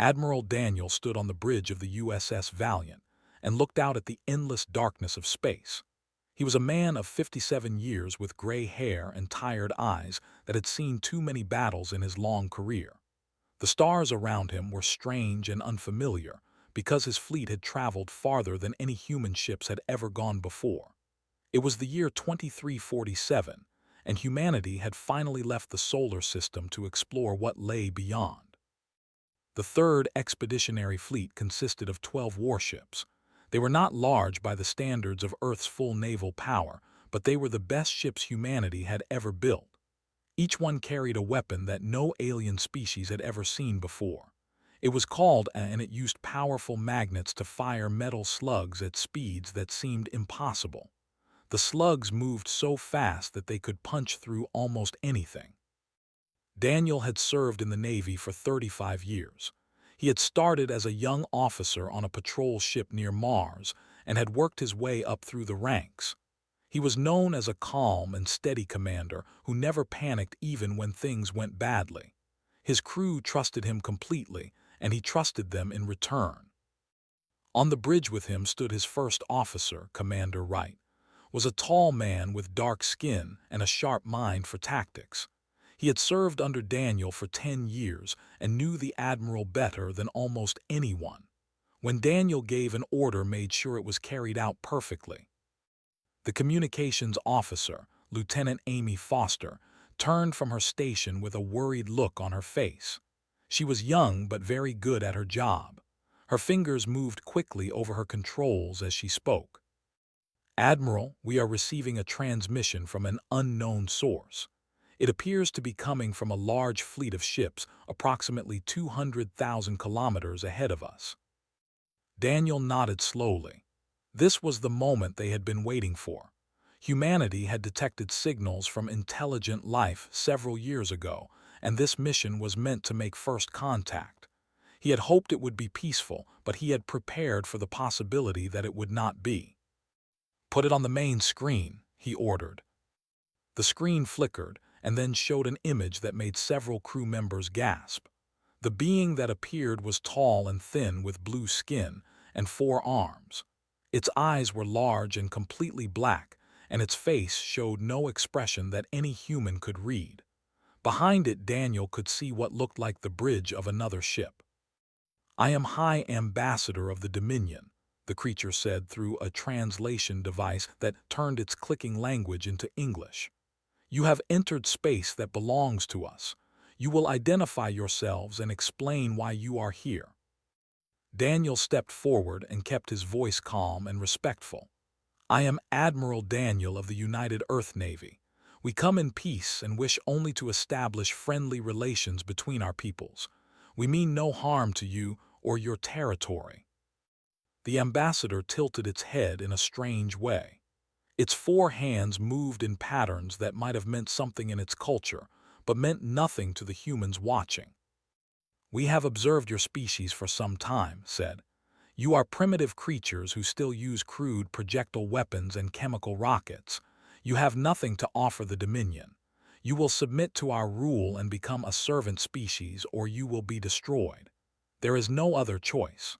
Admiral Daniel stood on the bridge of the USS Valiant and looked out at the endless darkness of space. He was a man of 57 years with gray hair and tired eyes that had seen too many battles in his long career. The stars around him were strange and unfamiliar because his fleet had traveled farther than any human ships had ever gone before. It was the year 2347, and humanity had finally left the solar system to explore what lay beyond. The Third Expeditionary Fleet consisted of 12 warships. They were not large by the standards of Earth's full naval power, but they were the best ships humanity had ever built. Each one carried a weapon that no alien species had ever seen before. It was called and it used powerful magnets to fire metal slugs at speeds that seemed impossible. The slugs moved so fast that they could punch through almost anything. Daniel had served in the Navy for 35 years. He had started as a young officer on a patrol ship near Mars and had worked his way up through the ranks. He was known as a calm and steady commander who never panicked even when things went badly. His crew trusted him completely, and he trusted them in return. On the bridge with him stood his first officer, Commander Wright, was a tall man with dark skin and a sharp mind for tactics. He had served under Daniel for 10 years and knew the Admiral better than almost anyone. When Daniel gave an order, made sure it was carried out perfectly. The communications officer, Lieutenant Amy Foster, turned from her station with a worried look on her face. She was young but very good at her job. Her fingers moved quickly over her controls as she spoke. "Admiral, we are receiving a transmission from an unknown source. It appears to be coming from a large fleet of ships approximately 200,000 kilometers ahead of us." Daniel nodded slowly. This was the moment they had been waiting for. Humanity had detected signals from intelligent life several years ago, and this mission was meant to make first contact. He had hoped it would be peaceful, but he had prepared for the possibility that it would not be. "Put it on the main screen," he ordered. The screen flickered and then showed an image that made several crew members gasp. The being that appeared was tall and thin with blue skin and 4 arms. Its eyes were large and completely black, and its face showed no expression that any human could read. Behind it, Daniel could see what looked like the bridge of another ship. "I am High Ambassador of the Dominion," the creature said through a translation device that turned its clicking language into English. "You have entered space that belongs to us. You will identify yourselves and explain why you are here." Daniel stepped forward and kept his voice calm and respectful. "I am Admiral Daniel of the United Earth Navy. We come in peace and wish only to establish friendly relations between our peoples. We mean no harm to you or your territory." The ambassador tilted its head in a strange way. Its 4 hands moved in patterns that might have meant something in its culture, but meant nothing to the humans watching. "We have observed your species for some time," said. "You are primitive creatures who still use crude projectile weapons and chemical rockets. You have nothing to offer the Dominion. You will submit to our rule and become a servant species, or you will be destroyed. There is no other choice."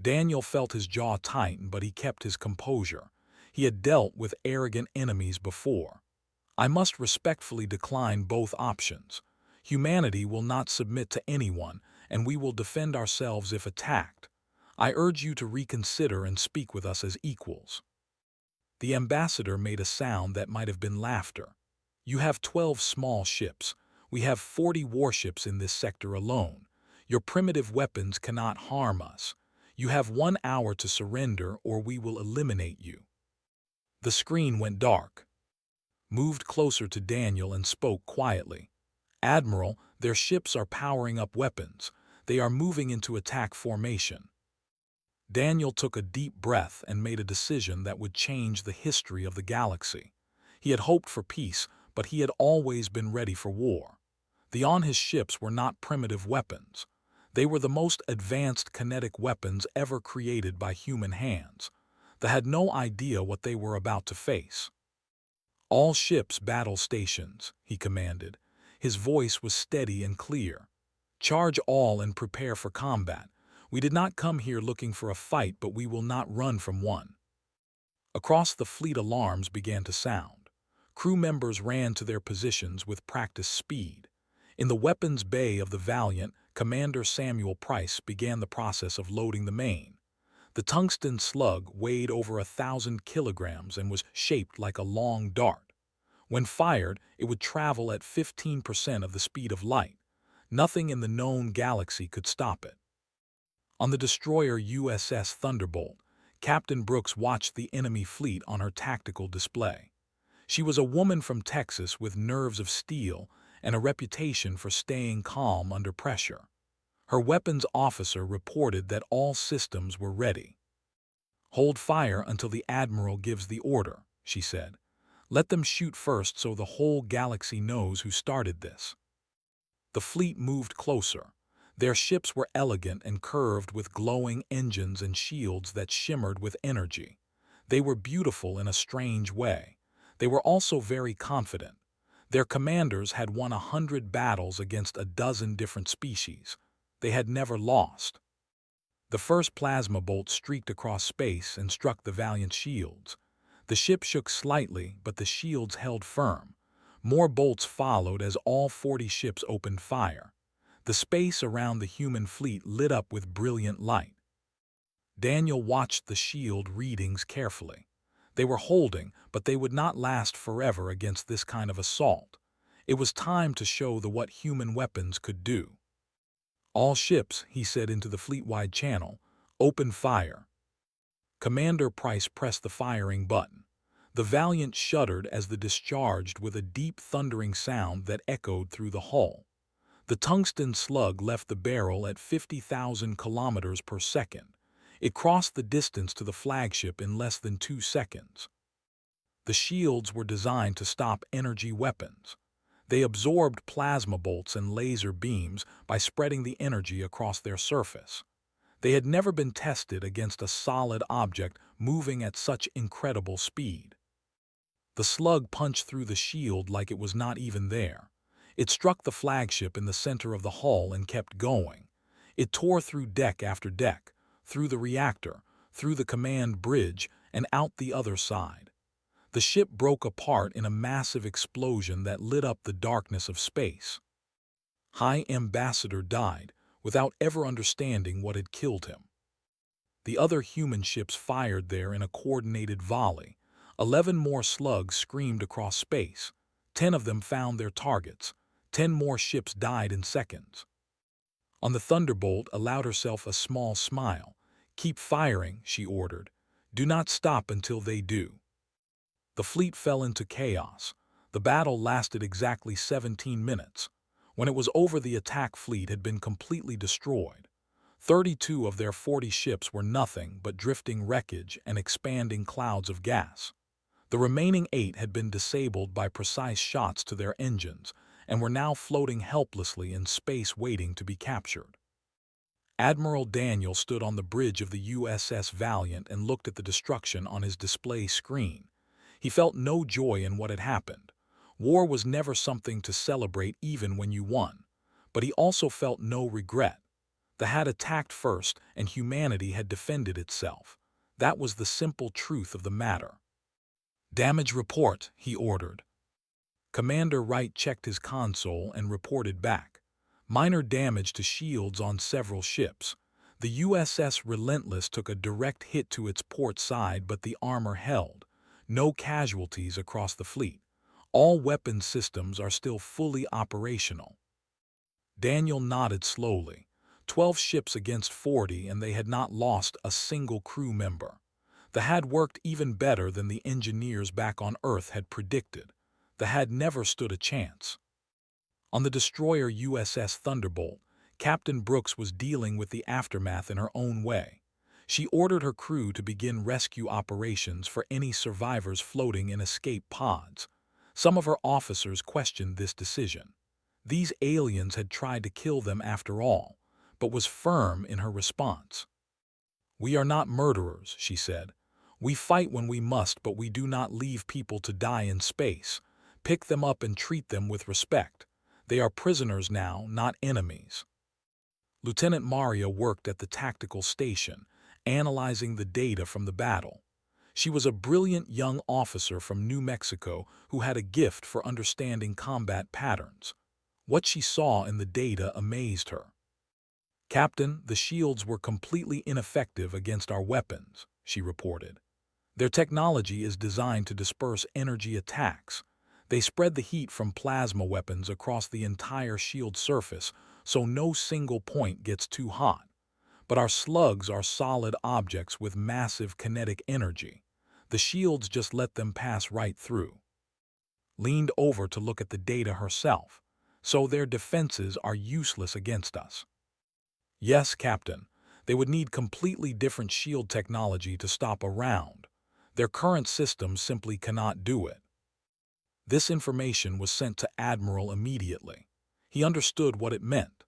Daniel felt his jaw tighten, but he kept his composure. He had dealt with arrogant enemies before. "I must respectfully decline both options. Humanity will not submit to anyone, and we will defend ourselves if attacked. I urge you to reconsider and speak with us as equals." The ambassador made a sound that might have been laughter. "You have 12 small ships. We have 40 warships in this sector alone. Your primitive weapons cannot harm us. You have 1 hour to surrender or we will eliminate you." The screen went dark. Moved closer to Daniel and spoke quietly. "Admiral, their ships are powering up weapons. They are moving into attack formation." Daniel took a deep breath and made a decision that would change the history of the galaxy. He had hoped for peace, but he had always been ready for war. The on his ships were not primitive weapons. They were the most advanced kinetic weapons ever created by human hands. They had no idea what they were about to face. "All ships battle stations," he commanded. His voice was steady and clear. Charge all and prepare for combat. We did not come here looking for a fight, but we will not run from one." Across the fleet, alarms began to sound. Crew members ran to their positions with practiced speed. In the weapons bay of the Valiant, Commander Samuel Price began the process of loading the main. The tungsten slug weighed over 1,000 kilograms and was shaped like a long dart. When fired, it would travel at 15% of the speed of light. Nothing in the known galaxy could stop it. On the destroyer USS Thunderbolt, Captain Brooks watched the enemy fleet on her tactical display. She was a woman from Texas with nerves of steel and a reputation for staying calm under pressure. Her weapons officer reported that all systems were ready. "Hold fire until the Admiral gives the order," she said. "Let them shoot first so the whole galaxy knows who started this." The fleet moved closer. Their ships were elegant and curved with glowing engines and shields that shimmered with energy. They were beautiful in a strange way. They were also very confident. Their commanders had won 100 battles against a dozen different species. They had never lost. The first plasma bolt streaked across space and struck the Valiant's shields. The ship shook slightly, but the shields held firm. More bolts followed as all 40 ships opened fire. The space around the human fleet lit up with brilliant light. Daniel watched the shield readings carefully. They were holding, but they would not last forever against this kind of assault. It was time to show what human weapons could do. "All ships," he said into the fleet-wide channel, "open fire." Commander Price pressed the firing button. The Valiant shuddered as the discharged with a deep thundering sound that echoed through the hull. The tungsten slug left the barrel at 50,000 kilometers per second. It crossed the distance to the flagship in less than 2 seconds. The shields were designed to stop energy weapons. They absorbed plasma bolts and laser beams by spreading the energy across their surface. They had never been tested against a solid object moving at such incredible speed. The slug punched through the shield like it was not even there. It struck the flagship in the center of the hull and kept going. It tore through deck after deck, through the reactor, through the command bridge, and out the other side. The ship broke apart in a massive explosion that lit up the darkness of space. High Ambassador died without ever understanding what had killed him. The other human ships fired there in a coordinated volley. 11 more slugs screamed across space. 10 of them found their targets. 10 more ships died in seconds. On the Thunderbolt allowed herself a small smile. "Keep firing," she ordered. "Do not stop until they do." The fleet fell into chaos. The battle lasted exactly 17 minutes. When it was over, the attack fleet had been completely destroyed. 32 of their 40 ships were nothing but drifting wreckage and expanding clouds of gas. The remaining 8 had been disabled by precise shots to their engines and were now floating helplessly in space waiting to be captured. Admiral Daniel stood on the bridge of the USS Valiant and looked at the destruction on his display screen. He felt no joy in what had happened. War was never something to celebrate even when you won. But he also felt no regret. They had attacked first and humanity had defended itself. That was the simple truth of the matter. "Damage report," he ordered. Commander Wright checked his console and reported back. Minor damage to shields on several ships. The USS Relentless took a direct hit to its port side, but the armor held. No casualties across the fleet. All weapon systems are still fully operational. Daniel nodded slowly. 12 ships against 40, and they had not lost a single crew member. The had worked even better than the engineers back on Earth had predicted. The had never stood a chance. On the destroyer USS Thunderbolt, Captain Brooks was dealing with the aftermath in her own way. She ordered her crew to begin rescue operations for any survivors floating in escape pods. Some of her officers questioned this decision. These aliens had tried to kill them after all, but was firm in her response. "We are not murderers," she said. "We fight when we must, but we do not leave people to die in space. Pick them up and treat them with respect. They are prisoners now, not enemies." Lieutenant Maria worked at the tactical station, analyzing the data from the battle. She was a brilliant young officer from New Mexico who had a gift for understanding combat patterns. What she saw in the data amazed her. "Captain, the shields were completely ineffective against our weapons," she reported. "Their technology is designed to disperse energy attacks. They spread the heat from plasma weapons across the entire shield surface, so no single point gets too hot. But our slugs are solid objects with massive kinetic energy. The shields just let them pass right through." Leaned over to look at the data herself. "So their defenses are useless against us." "Yes, Captain. They would need completely different shield technology to stop a round. Their current systems simply cannot do it." This information was sent to Admiral immediately. He understood what it meant.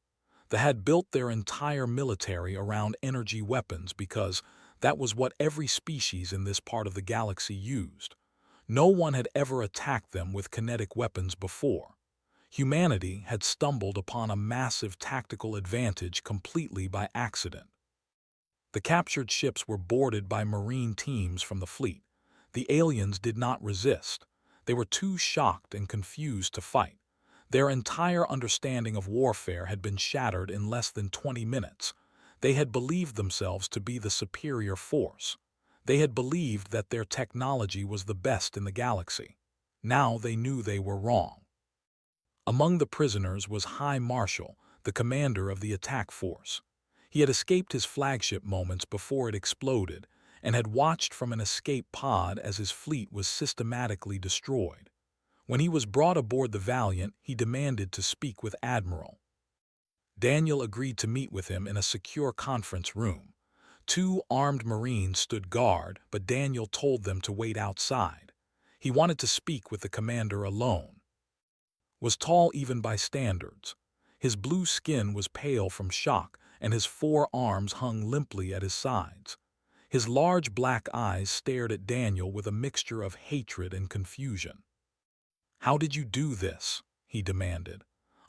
They had built their entire military around energy weapons because that was what every species in this part of the galaxy used. No one had ever attacked them with kinetic weapons before. Humanity had stumbled upon a massive tactical advantage completely by accident. The captured ships were boarded by Marine teams from the fleet. The aliens did not resist. They were too shocked and confused to fight. Their entire understanding of warfare had been shattered in less than 20 minutes. They had believed themselves to be the superior force. They had believed that their technology was the best in the galaxy. Now they knew they were wrong. Among the prisoners was High Marshal, the commander of the attack force. He had escaped his flagship moments before it exploded and had watched from an escape pod as his fleet was systematically destroyed. When he was brought aboard the Valiant, he demanded to speak with Admiral. Daniel agreed to meet with him in a secure conference room. 2 armed Marines stood guard, but Daniel told them to wait outside. He wanted to speak with the commander alone. Was tall even by standards. His blue skin was pale from shock, and his 4 arms hung limply at his sides. His large black eyes stared at Daniel with a mixture of hatred and confusion. "How did you do this?" he demanded.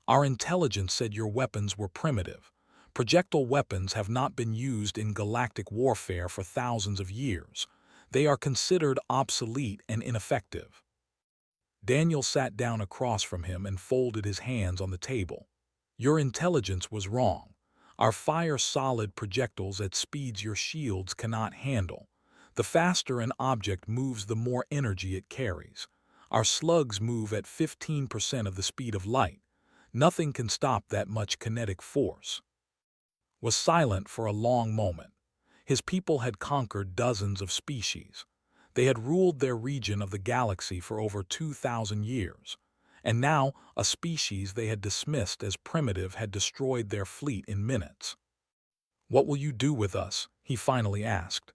"Our intelligence said your weapons were primitive. Projectile weapons have not been used in galactic warfare for thousands of years. They are considered obsolete and ineffective." Daniel sat down across from him and folded his hands on the table. "Your intelligence was wrong. Our fire solid projectiles at speeds your shields cannot handle. The faster an object moves, the more energy it carries. Our slugs move at 15% of the speed of light. Nothing can stop that much kinetic force." Was silent for a long moment. His people had conquered dozens of species. They had ruled their region of the galaxy for over 2,000 years. And now, a species they had dismissed as primitive had destroyed their fleet in minutes. "What will you do with us?" he finally asked.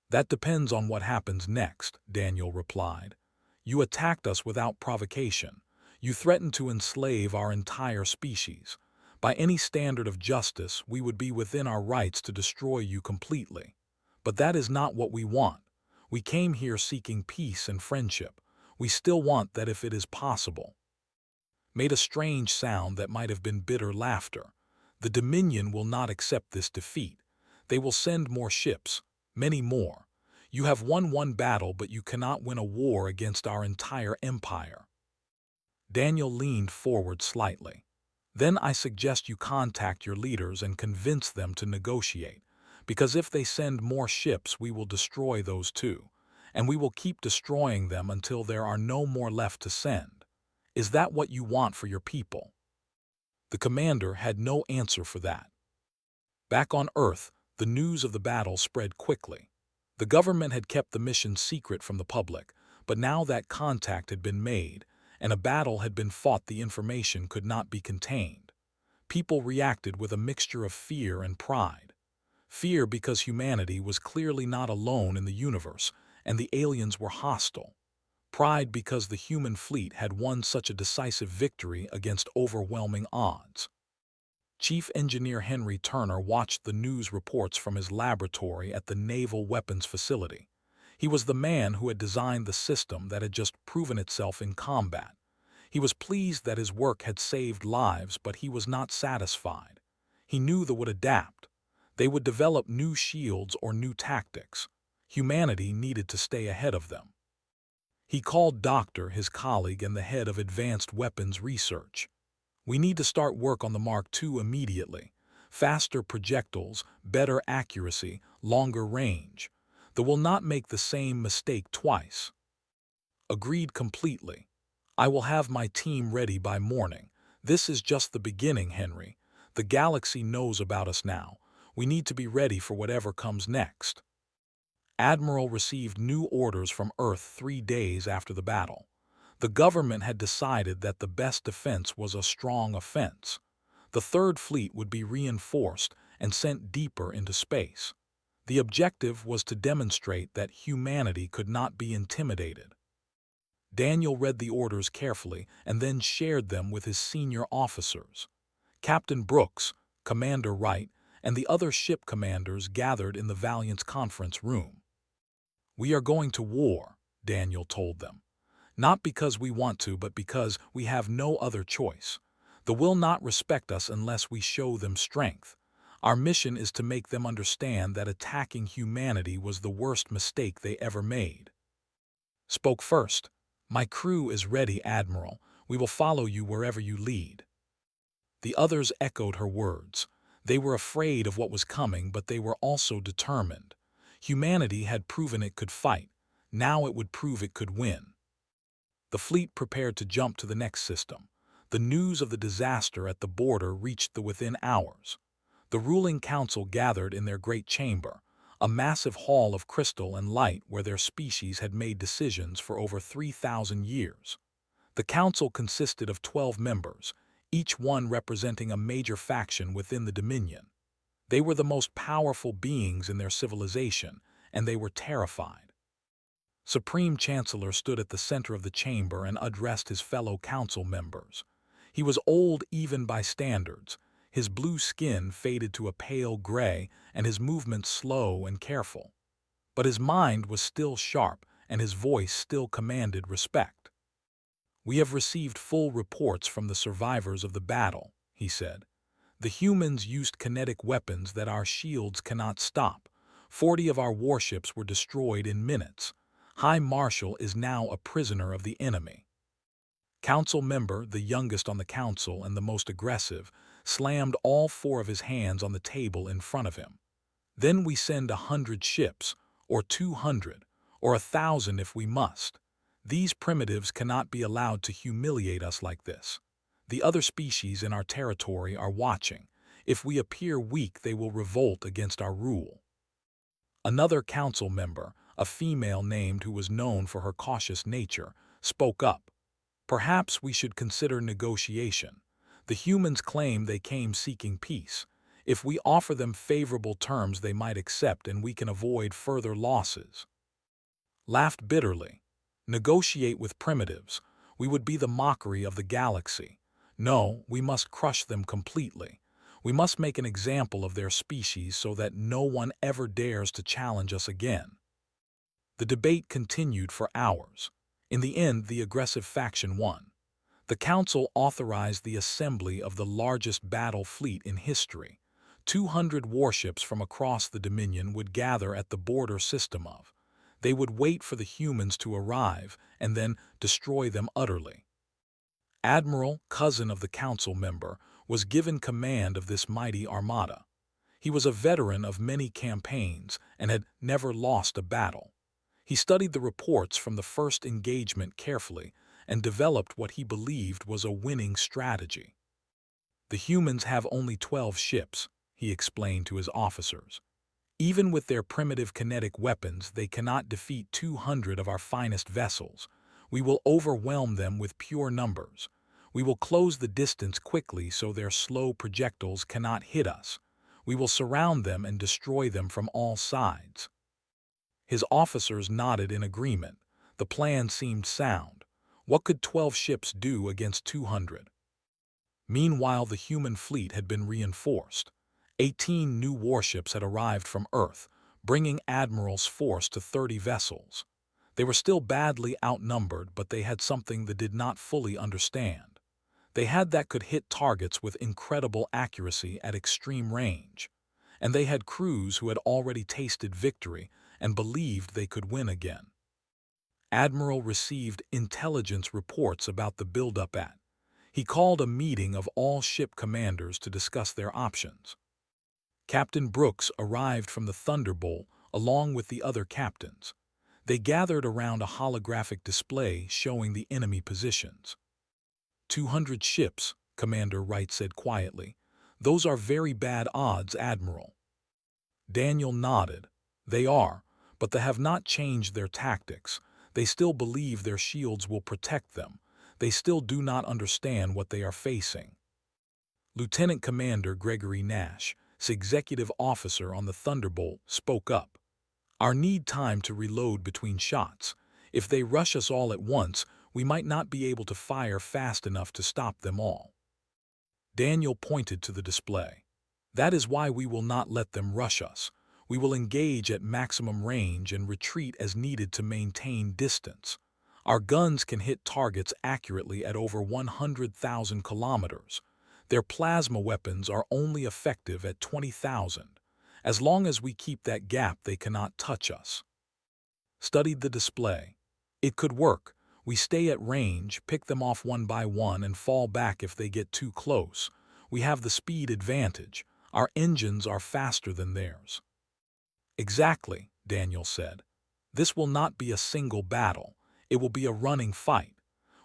"That depends on what happens next," Daniel replied. "You attacked us without provocation. You threatened to enslave our entire species. By any standard of justice, we would be within our rights to destroy you completely. But that is not what we want. We came here seeking peace and friendship. We still want that if it is possible." Made a strange sound that might have been bitter laughter. "The Dominion will not accept this defeat. They will send more ships, many more. You have won one battle, but you cannot win a war against our entire empire." Daniel leaned forward slightly. "Then I suggest you contact your leaders and convince them to negotiate. Because if they send more ships, we will destroy those too. And we will keep destroying them until there are no more left to send. Is that what you want for your people?" The commander had no answer for that. Back on Earth, the news of the battle spread quickly. The government had kept the mission secret from the public, but now that contact had been made, and a battle had been fought, the information could not be contained. People reacted with a mixture of fear and pride. Fear because humanity was clearly not alone in the universe, and the aliens were hostile. Pride because the human fleet had won such a decisive victory against overwhelming odds. Chief Engineer Henry Turner watched the news reports from his laboratory at the Naval Weapons Facility. He was the man who had designed the system that had just proven itself in combat. He was pleased that his work had saved lives, but he was not satisfied. He knew they would adapt. They would develop new shields or new tactics. Humanity needed to stay ahead of them. He called Doctor, his colleague and the head of advanced weapons research. We need to start work on the Mark II immediately. Faster projectiles, better accuracy, longer range. They will not make the same mistake twice. Agreed completely. I will have my team ready by morning. This is just the beginning, Henry. The galaxy knows about us now. We need to be ready for whatever comes next. Admiral received new orders from Earth 3 days after the battle. The government had decided that the best defense was a strong offense. The Third Fleet would be reinforced and sent deeper into space. The objective was to demonstrate that humanity could not be intimidated. Daniel read the orders carefully and then shared them with his senior officers. Captain Brooks, Commander Wright, and the other ship commanders gathered in the Valiant's conference room. "We are going to war," Daniel told them. "Not because we want to, but because we have no other choice. They will not respect us unless we show them strength. Our mission is to make them understand that attacking humanity was the worst mistake they ever made." Spoke first. "My crew is ready, Admiral. We will follow you wherever you lead." The others echoed her words. They were afraid of what was coming, but they were also determined. Humanity had proven it could fight. Now it would prove it could win. The fleet prepared to jump to the next system. The news of the disaster at the border reached them within hours. The ruling council gathered in their great chamber, a massive hall of crystal and light where their species had made decisions for over 3,000 years. The council consisted of 12 members, each one representing a major faction within the Dominion. They were the most powerful beings in their civilization, and they were terrified. Supreme Chancellor stood at the center of the chamber and addressed his fellow council members. He was old even by standards. His blue skin faded to a pale gray and his movements slow and careful. But his mind was still sharp and his voice still commanded respect. "We have received full reports from the survivors of the battle," he said. "The humans used kinetic weapons that our shields cannot stop. 40 of our warships were destroyed in minutes. High Marshal is now a prisoner of the enemy." Council member, the youngest on the council and the most aggressive, slammed all 4 of his hands on the table in front of him. "Then we send 100 ships, or 200, or 1,000 if we must. These primitives cannot be allowed to humiliate us like this. The other species in our territory are watching. If we appear weak, they will revolt against our rule." Another council member, a female named who was known for her cautious nature, spoke up. "Perhaps we should consider negotiation. The humans claim they came seeking peace. If we offer them favorable terms, they might accept and we can avoid further losses." Laughed bitterly. "Negotiate with primitives. We would be the mockery of the galaxy. No, we must crush them completely. We must make an example of their species so that no one ever dares to challenge us again." The debate continued for hours. In the end, the aggressive faction won. The council authorized the assembly of the largest battle fleet in history. 200 warships from across the Dominion would gather at the border system of. They would wait for the humans to arrive and then destroy them utterly. Admiral, cousin of the council member, was given command of this mighty armada. He was a veteran of many campaigns and had never lost a battle. He studied the reports from the first engagement carefully and developed what he believed was a winning strategy. "The humans have only 12 ships," he explained to his officers. "Even with their primitive kinetic weapons, they cannot defeat 200 of our finest vessels. We will overwhelm them with pure numbers. We will close the distance quickly so their slow projectiles cannot hit us. We will surround them and destroy them from all sides." His officers nodded in agreement. The plan seemed sound. What could 12 ships do against 200? Meanwhile, the human fleet had been reinforced. 18 new warships had arrived from Earth, bringing Admiral's force to 30 vessels. They were still badly outnumbered, but they had something they did not fully understand. They had that could hit targets with incredible accuracy at extreme range. And they had crews who had already tasted victory and believed they could win again. Admiral received intelligence reports about the buildup at. He called a meeting of all ship commanders to discuss their options. Captain Brooks arrived from the Thunderbolt along with the other captains. They gathered around a holographic display showing the enemy positions. 200 ships, Commander Wright said quietly. Those are very bad odds, Admiral. Daniel nodded. They are, but they have not changed their tactics. They still believe their shields will protect them. They still do not understand what they are facing. Lieutenant Commander Gregory Nash, executive officer on the Thunderbolt, spoke up. Our need time to reload between shots. If they rush us all at once, we might not be able to fire fast enough to stop them all. Daniel pointed to the display. That is why we will not let them rush us. We will engage at maximum range and retreat as needed to maintain distance. Our guns can hit targets accurately at over 100,000 kilometers. Their plasma weapons are only effective at 20,000. As long as we keep that gap, they cannot touch us. Studied the display. It could work. We stay at range, pick them off one by one, and fall back if they get too close. We have the speed advantage. Our engines are faster than theirs. Exactly, Daniel said. This will not be a single battle. It will be a running fight.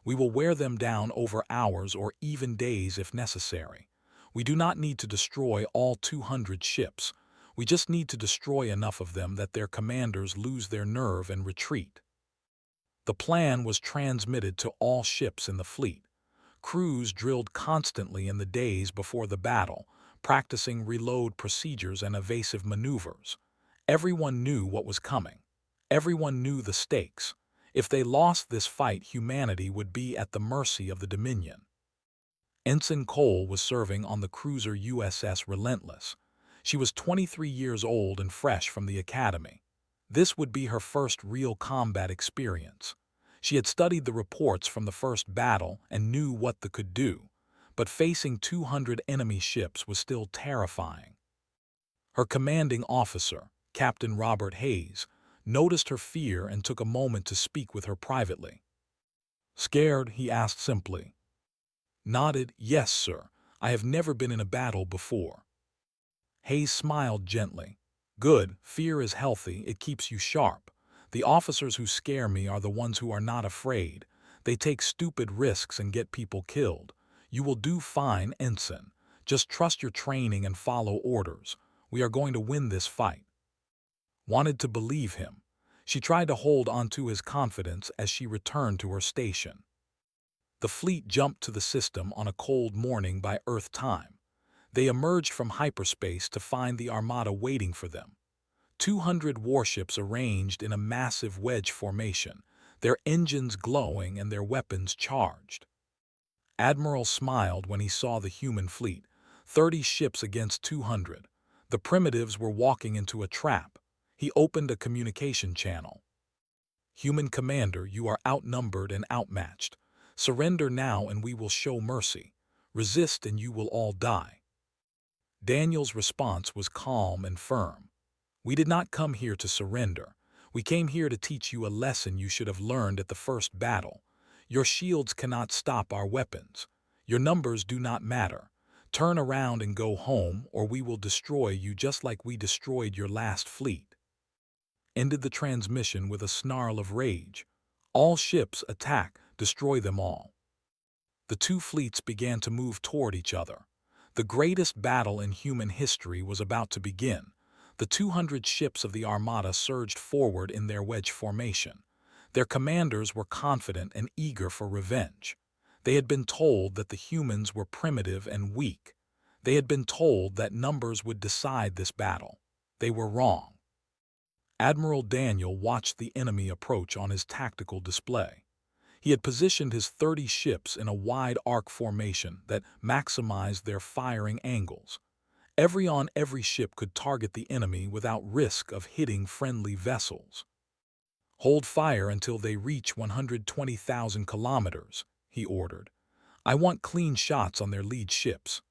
We will wear them down over hours or even days if necessary. We do not need to destroy all 200 ships. We just need to destroy enough of them that their commanders lose their nerve and retreat. The plan was transmitted to all ships in the fleet. Crews drilled constantly in the days before the battle, practicing reload procedures and evasive maneuvers. Everyone knew what was coming. Everyone knew the stakes. If they lost this fight, humanity would be at the mercy of the Dominion. Ensign Cole was serving on the cruiser USS Relentless. She was 23 years old and fresh from the academy. This would be her first real combat experience. She had studied the reports from the first battle and knew what they could do, but facing 200 enemy ships was still terrifying. Her commanding officer, Captain Robert Hayes, noticed her fear and took a moment to speak with her privately. Scared, he asked simply. Nodded, yes, sir. I have never been in a battle before. Hayes smiled gently. Good, fear is healthy, it keeps you sharp. The officers who scare me are the ones who are not afraid. They take stupid risks and get people killed. You will do fine, Ensign. Just trust your training and follow orders. We are going to win this fight. Wanted to believe him. She tried to hold onto his confidence as she returned to her station. The fleet jumped to the system on a cold morning by Earth time. They emerged from hyperspace to find the Armada waiting for them. 200 warships arranged in a massive wedge formation, their engines glowing and their weapons charged. Admiral smiled when he saw the human fleet, 30 ships against 200. The primitives were walking into a trap. He opened a communication channel. Human commander, you are outnumbered and outmatched. Surrender now and we will show mercy. Resist and you will all die. Daniel's response was calm and firm. We did not come here to surrender. We came here to teach you a lesson you should have learned at the first battle. Your shields cannot stop our weapons. Your numbers do not matter. Turn around and go home, or we will destroy you just like we destroyed your last fleet. Ended the transmission with a snarl of rage. All ships attack, destroy them all. The two fleets began to move toward each other. The greatest battle in human history was about to begin. The 200 ships of the Armada surged forward in their wedge formation. Their commanders were confident and eager for revenge. They had been told that the humans were primitive and weak. They had been told that numbers would decide this battle. They were wrong. Admiral Daniel watched the enemy approach on his tactical display. He had positioned his 30 ships in a wide arc formation that maximized their firing angles. Every ship could target the enemy without risk of hitting friendly vessels. Hold fire until they reach 120,000 kilometers, he ordered. I want clean shots on their lead ships."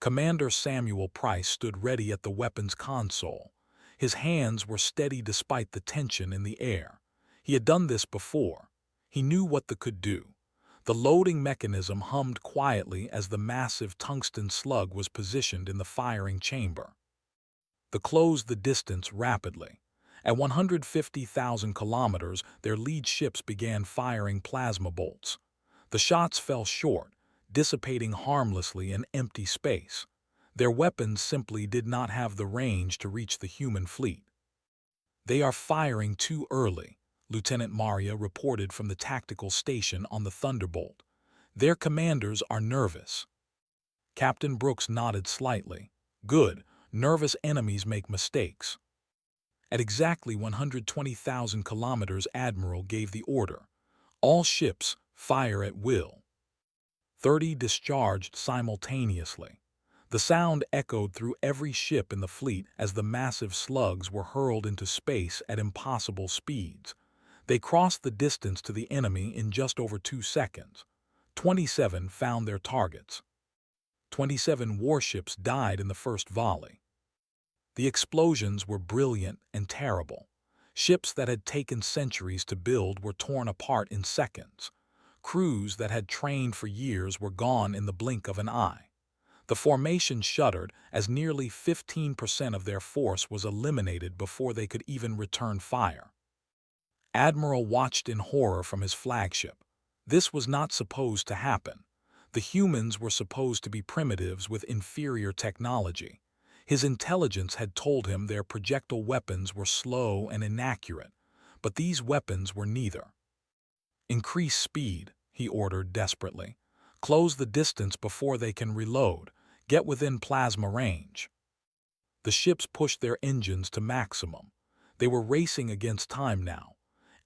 Commander Samuel Price stood ready at the weapons console. His hands were steady despite the tension in the air. He had done this before. He knew what they could do. The loading mechanism hummed quietly as the massive tungsten slug was positioned in the firing chamber. They closed the distance rapidly. At 150,000 kilometers, their lead ships began firing plasma bolts. The shots fell short, dissipating harmlessly in empty space. Their weapons simply did not have the range to reach the human fleet. "They are firing too early," Lieutenant Maria reported from the tactical station on the Thunderbolt. "Their commanders are nervous." Captain Brooks nodded slightly. "Good. Nervous enemies make mistakes." At exactly 120,000 kilometers, Admiral gave the order. "All ships, fire at will." 30 discharged simultaneously. The sound echoed through every ship in the fleet as the massive slugs were hurled into space at impossible speeds. They crossed the distance to the enemy in just over 2 seconds. 27 found their targets. 27 warships died in the first volley. The explosions were brilliant and terrible. Ships that had taken centuries to build were torn apart in seconds. Crews that had trained for years were gone in the blink of an eye. The formation shuddered as nearly 15% of their force was eliminated before they could even return fire. Admiral watched in horror from his flagship. This was not supposed to happen. The humans were supposed to be primitives with inferior technology. His intelligence had told him their projectile weapons were slow and inaccurate, but these weapons were neither. "Increase speed," he ordered desperately. "Close the distance before they can reload. Get within plasma range." The ships pushed their engines to maximum. They were racing against time now.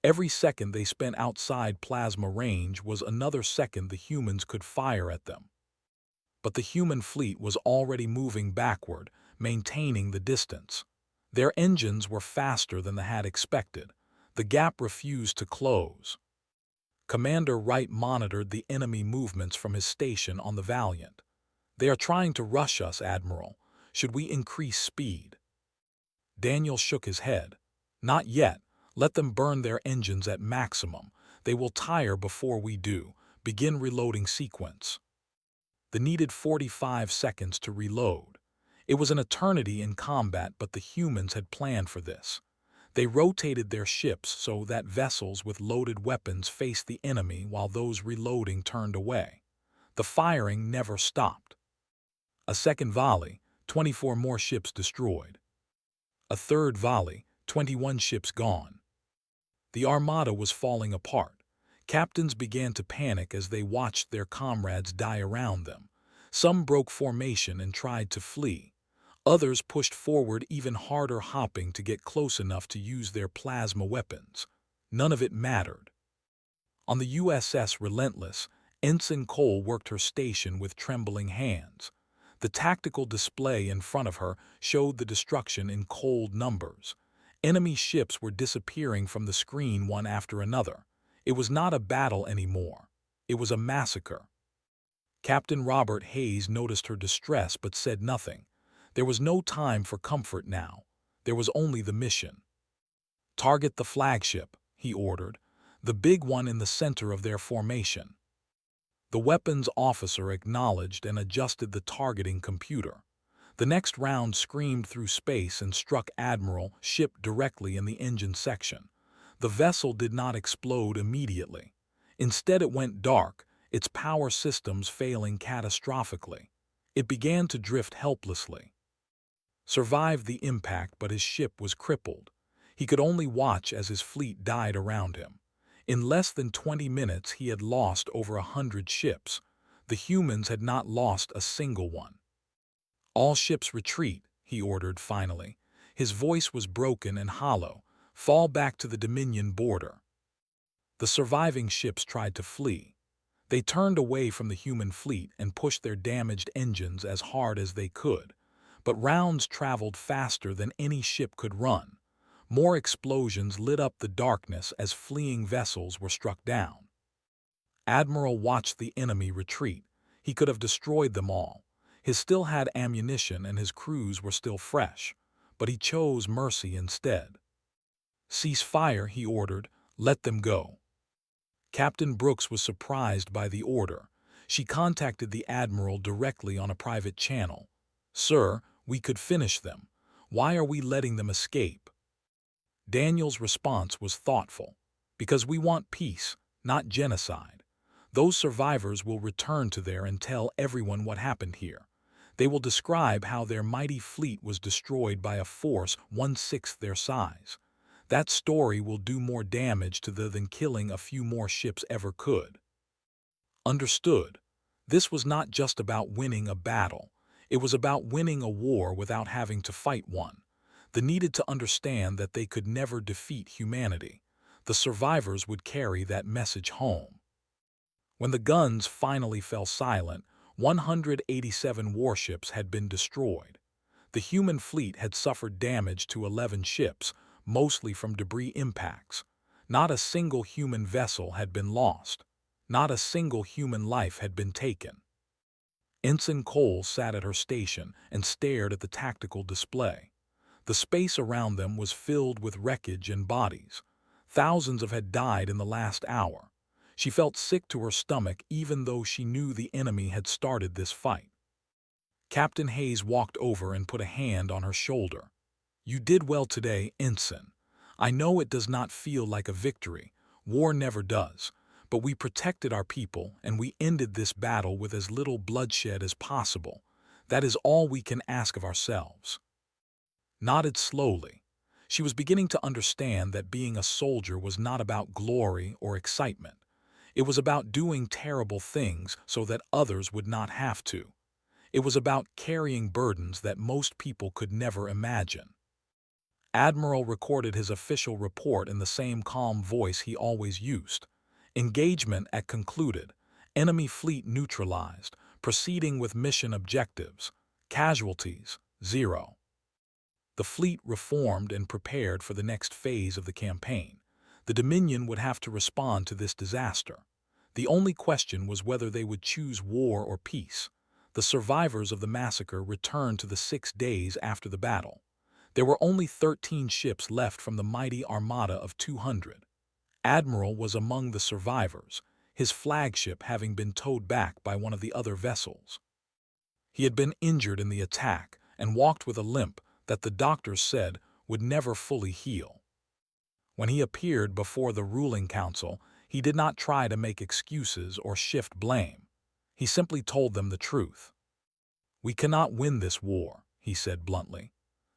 Every second they spent outside plasma range was another second the humans could fire at them. But the human fleet was already moving backward, maintaining the distance. Their engines were faster than they had expected. The gap refused to close. Commander Wright monitored the enemy movements from his station on the Valiant. "They are trying to rush us, Admiral. Should we increase speed?" Daniel shook his head. "Not yet. Let them burn their engines at maximum. They will tire before we do. Begin reloading sequence." The needed 45 seconds to reload. It was an eternity in combat, but the humans had planned for this. They rotated their ships so that vessels with loaded weapons faced the enemy while those reloading turned away. The firing never stopped. A second volley, 24 more ships destroyed. A third volley, 21 ships gone. The armada was falling apart. Captains began to panic as they watched their comrades die around them. Some broke formation and tried to flee. Others pushed forward even harder, hopping to get close enough to use their plasma weapons. None of it mattered. On the USS Relentless, Ensign Cole worked her station with trembling hands. The tactical display in front of her showed the destruction in cold numbers. Enemy ships were disappearing from the screen one after another. It was not a battle anymore. It was a massacre. Captain Robert Hayes noticed her distress but said nothing. There was no time for comfort now. There was only the mission. "Target the flagship," he ordered, "the big one in the center of their formation." The weapons officer acknowledged and adjusted the targeting computer. The next round screamed through space and struck Admiral ship directly in the engine section. The vessel did not explode immediately. Instead, it went dark, its power systems failing catastrophically. It began to drift helplessly. Survived the impact, but his ship was crippled. He could only watch as his fleet died around him. In less than 20 minutes, he had lost over 100 ships. The humans had not lost a single one. "All ships retreat," he ordered finally. His voice was broken and hollow. "Fall back to the Dominion border." The surviving ships tried to flee. They turned away from the human fleet and pushed their damaged engines as hard as they could. But rounds traveled faster than any ship could run. More explosions lit up the darkness as fleeing vessels were struck down. Admiral watched the enemy retreat. He could have destroyed them all. He still had ammunition and his crews were still fresh, but he chose mercy instead. "Cease fire," he ordered. "Let them go." Captain Brooks was surprised by the order. She contacted the Admiral directly on a private channel. "Sir, we could finish them. Why are we letting them escape?" Daniel's response was thoughtful. "Because we want peace, not genocide. Those survivors will return to there and tell everyone what happened here. They will describe how their mighty fleet was destroyed by a force 1/6 their size. That story will do more damage to them than killing a few more ships ever could." Understood. This was not just about winning a battle. It was about winning a war without having to fight one. They needed to understand that they could never defeat humanity. The survivors would carry that message home. When the guns finally fell silent, 187 warships had been destroyed. The human fleet had suffered damage to 11 ships, mostly from debris impacts. Not a single human vessel had been lost. Not a single human life had been taken. Ensign Cole sat at her station and stared at the tactical display. The space around them was filled with wreckage and bodies. Thousands had died in the last hour. She felt sick to her stomach even though she knew the enemy had started this fight. Captain Hayes walked over and put a hand on her shoulder. "You did well today, Ensign. I know it does not feel like a victory. War never does. But we protected our people and we ended this battle with as little bloodshed as possible. That is all we can ask of ourselves." Nodded slowly. She was beginning to understand that being a soldier was not about glory or excitement. It was about doing terrible things so that others would not have to. It was about carrying burdens that most people could never imagine. Admiral recorded his official report in the same calm voice he always used. Engagement at concluded. Enemy fleet neutralized. Proceeding with mission objectives. Casualties, 0. The fleet reformed and prepared for the next phase of the campaign. The Dominion would have to respond to this disaster. The only question was whether they would choose war or peace. The survivors of the massacre returned to the 6 days after the battle. There were only 13 ships left from the mighty armada of 200. Admiral was among the survivors, his flagship having been towed back by one of the other vessels. He had been injured in the attack and walked with a limp that the doctors said would never fully heal. When he appeared before the ruling council, he did not try to make excuses or shift blame. He simply told them the truth. "We cannot win this war," he said bluntly.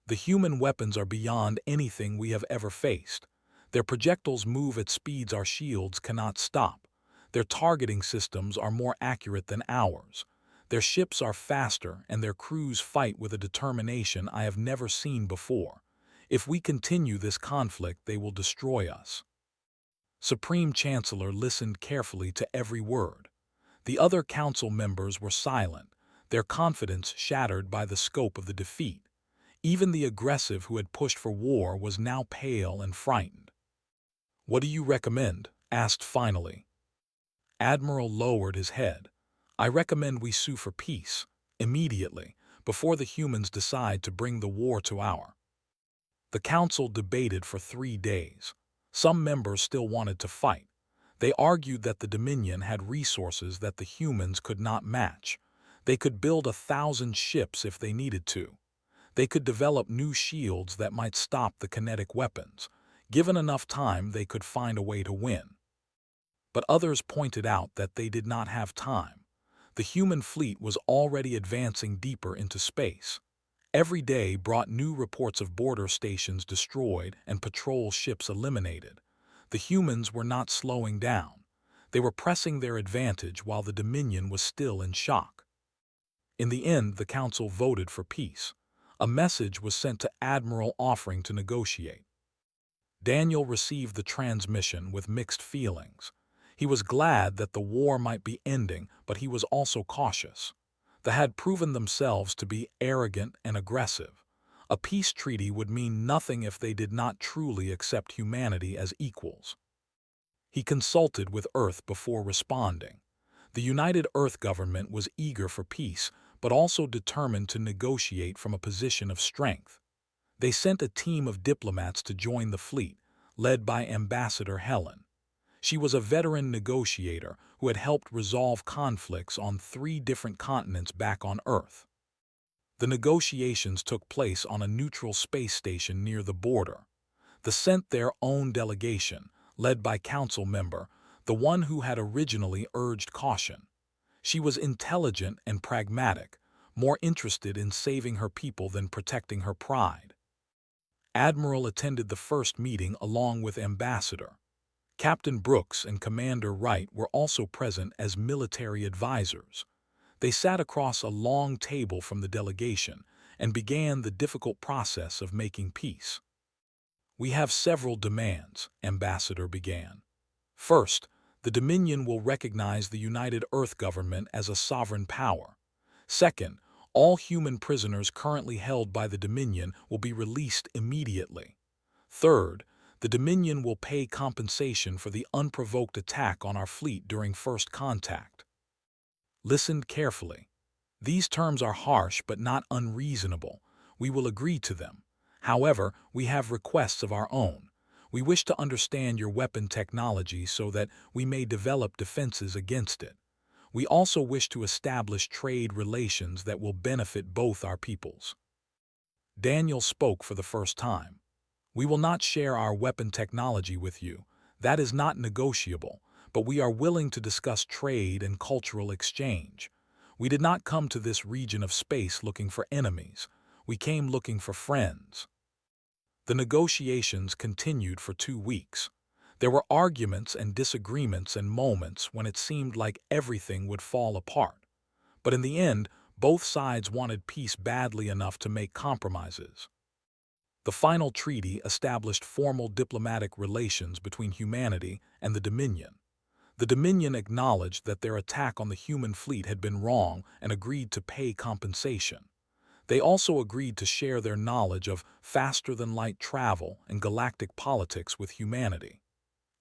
"The human weapons are beyond anything we have ever faced. Their projectiles move at speeds our shields cannot stop. Their targeting systems are more accurate than ours. Their ships are faster and their crews fight with a determination I have never seen before. If we continue this conflict, they will destroy us." Supreme Chancellor listened carefully to every word. The other council members were silent, their confidence shattered by the scope of the defeat. Even the aggressive who had pushed for war was now pale and frightened. "What do you recommend?" asked finally. Admiral lowered his head. "I recommend we sue for peace, immediately, before the humans decide to bring the war to our." The council debated for 3 days. Some members still wanted to fight. They argued that the Dominion had resources that the humans could not match. They could build 1,000 ships if they needed to. They could develop new shields that might stop the kinetic weapons. Given enough time, they could find a way to win. But others pointed out that they did not have time. The human fleet was already advancing deeper into space. Every day brought new reports of border stations destroyed and patrol ships eliminated. The humans were not slowing down. They were pressing their advantage while the Dominion was still in shock. In the end, the council voted for peace. A message was sent to Admiral offering to negotiate. Daniel received the transmission with mixed feelings. He was glad that the war might be ending, but he was also cautious. They had proven themselves to be arrogant and aggressive. A peace treaty would mean nothing if they did not truly accept humanity as equals. He consulted with Earth before responding. The United Earth government was eager for peace, but also determined to negotiate from a position of strength. They sent a team of diplomats to join the fleet, led by Ambassador Helen. She was a veteran negotiator who had helped resolve conflicts on 3 different continents back on Earth. The negotiations took place on a neutral space station near the border. They sent their own delegation, led by council member, the one who had originally urged caution. She was intelligent and pragmatic, more interested in saving her people than protecting her pride. Admiral attended the first meeting along with Ambassador. Captain Brooks and Commander Wright were also present as military advisors. They sat across a long table from the delegation and began the difficult process of making peace. "We have several demands," Ambassador began. "First, the Dominion will recognize the United Earth government as a sovereign power. Second, all human prisoners currently held by the Dominion will be released immediately. Third, the Dominion will pay compensation for the unprovoked attack on our fleet during first contact." Listen carefully. These terms are harsh but not unreasonable. We will agree to them. However, we have requests of our own. We wish to understand your weapon technology so that we may develop defenses against it. We also wish to establish trade relations that will benefit both our peoples. Daniel spoke for the first time. "We will not share our weapon technology with you. That is not negotiable, but we are willing to discuss trade and cultural exchange. We did not come to this region of space looking for enemies. We came looking for friends." The negotiations continued for 2 weeks. There were arguments and disagreements and moments when it seemed like everything would fall apart. But in the end, both sides wanted peace badly enough to make compromises. The final treaty established formal diplomatic relations between humanity and the Dominion. The Dominion acknowledged that their attack on the human fleet had been wrong and agreed to pay compensation. They also agreed to share their knowledge of faster-than-light travel and galactic politics with humanity.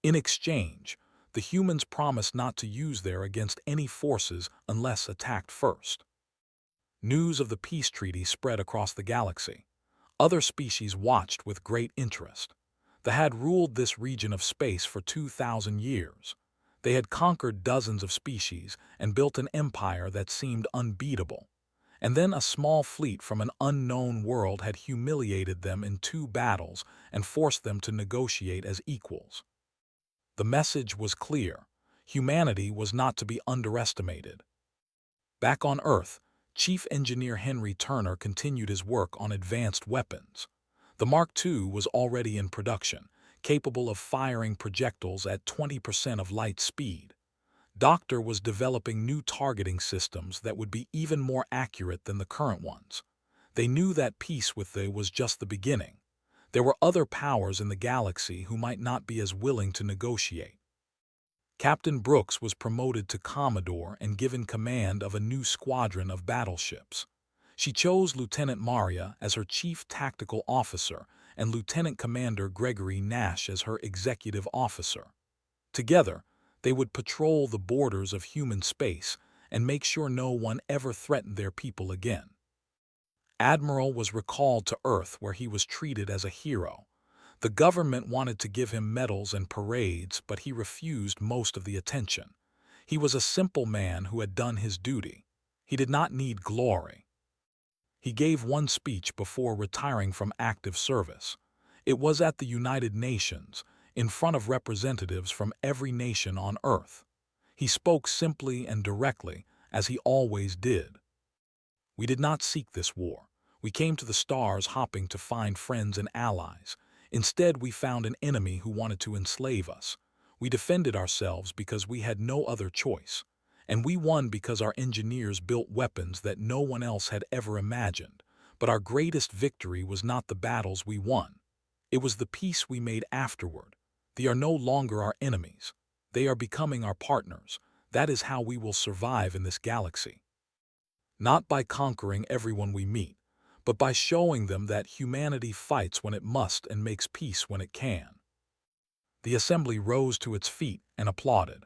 In exchange, the humans promised not to use them against any forces unless attacked first. News of the peace treaty spread across the galaxy. Other species watched with great interest. They had ruled this region of space for 2,000 years. They had conquered dozens of species and built an empire that seemed unbeatable. And then a small fleet from an unknown world had humiliated them in 2 battles and forced them to negotiate as equals. The message was clear. Humanity was not to be underestimated. Back on Earth, Chief Engineer Henry Turner continued his work on advanced weapons. The Mark II was already in production, capable of firing projectiles at 20% of light speed. Doctor was developing new targeting systems that would be even more accurate than the current ones. They knew that peace with them was just the beginning. There were other powers in the galaxy who might not be as willing to negotiate. Captain Brooks was promoted to Commodore and given command of a new squadron of battleships. She chose Lieutenant Maria as her chief tactical officer and Lieutenant Commander Gregory Nash as her executive officer. Together, they would patrol the borders of human space and make sure no one ever threatened their people again. Admiral was recalled to Earth where he was treated as a hero. The government wanted to give him medals and parades, but he refused most of the attention. He was a simple man who had done his duty. He did not need glory. He gave one speech before retiring from active service. It was at the United Nations, in front of representatives from every nation on Earth. He spoke simply and directly, as he always did. "We did not seek this war. We came to the stars hopping to find friends and allies. Instead, we found an enemy who wanted to enslave us. We defended ourselves because we had no other choice. And we won because our engineers built weapons that no one else had ever imagined. But our greatest victory was not the battles we won. It was the peace we made afterward. They are no longer our enemies. They are becoming our partners. That is how we will survive in this galaxy. Not by conquering everyone we meet, but by showing them that humanity fights when it must and makes peace when it can." The assembly rose to its feet and applauded.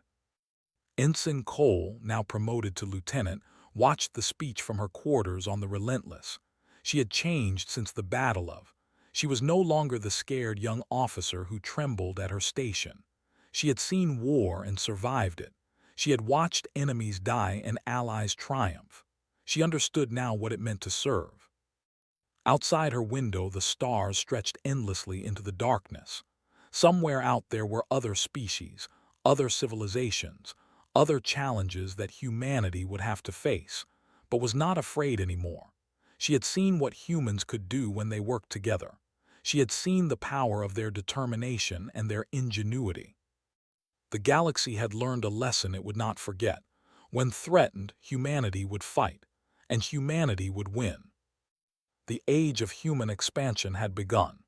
Ensign Cole, now promoted to lieutenant, watched the speech from her quarters on the Relentless. She had changed since the battle of. She was no longer the scared young officer who trembled at her station. She had seen war and survived it. She had watched enemies die and allies triumph. She understood now what it meant to serve. Outside her window, the stars stretched endlessly into the darkness. Somewhere out there were other species, other civilizations, other challenges that humanity would have to face, but was not afraid anymore. She had seen what humans could do when they worked together. She had seen the power of their determination and their ingenuity. The galaxy had learned a lesson it would not forget. When threatened, humanity would fight, and humanity would win. The age of human expansion had begun.